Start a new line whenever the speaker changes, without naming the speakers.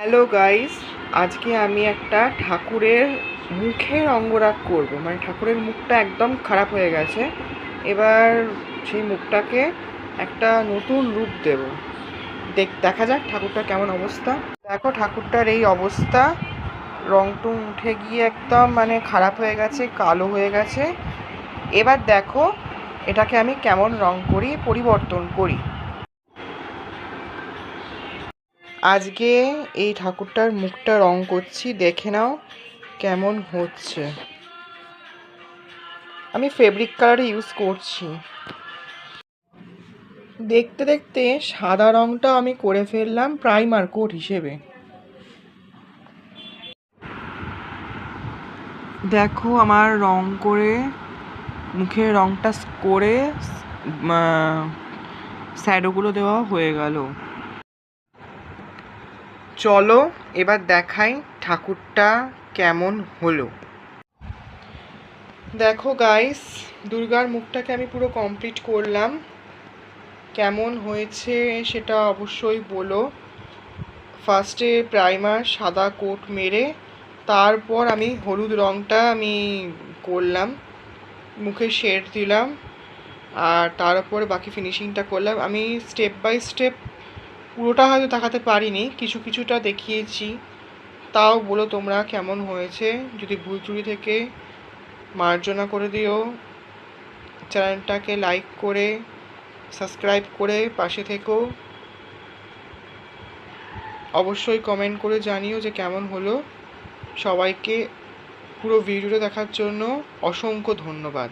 Hello guys, আজকে আমি একটা ঠাকুরের মুখের অঙ্গরাগ করব। মানে ঠাকুরের মুখটা একদম খারাপ হয়ে গেছে। এবার সেই মুখটাকে একটা নতুন রূপ দেব। দেখা যাক ঠাকুরটা কেমন অবস্থা। দেখো ঠাকুরটার এই অবস্থা, রং টং উঠে গিয়ে একদম মানে খারাপ হয়ে গেছে, কালো হয়ে গেছে। এবার দেখো এটাকে আমি কেমন রং করি, পরিবর্তন করি। আজকে এই ঠাকুরটার মুখটা রং করছি, দেখে নাও কেমন হচ্ছে। আমি ফেব্রিক কালার ইউজ করছি। দেখতে দেখতে সাদা রংটা আমি করে ফেললাম প্রাইমার কোট হিসেবে। দেখো আমার রং করে মুখের রংটা করে শ্যাডোগুলো দেওয়া হয়ে গেল। চলো এবার দেখাই ঠাকুরটা কেমন হলো। দেখো গাইস, দুর্গার মুখটাকে আমি পুরো কমপ্লিট করলাম। কেমন হয়েছে সেটা অবশ্যই বলো। ফার্স্টে প্রাইমার সাদা কোট মেরে তারপর আমি হলুদ রঙটা আমি করলাম, মুখে শেড দিলাম, আর তার উপরে বাকি ফিনিশিংটা করলাম। আমি স্টেপ বাই স্টেপ পুরোটা হয়তো দেখাতে পারিনি, কিছুটা দেখিয়েছি। তাও বলো তোমরা কেমন হয়েছে। যদি ভুল ত্রুটি থেকে মার্জনা করে দিও। চ্যানেলটাকে লাইক করে সাবস্ক্রাইব করে পাশে থেকো। অবশ্যই কমেন্ট করে জানিও যে কেমন হলো। সবাইকে পুরো ভিডিওটা দেখার জন্য অসংখ্য ধন্যবাদ।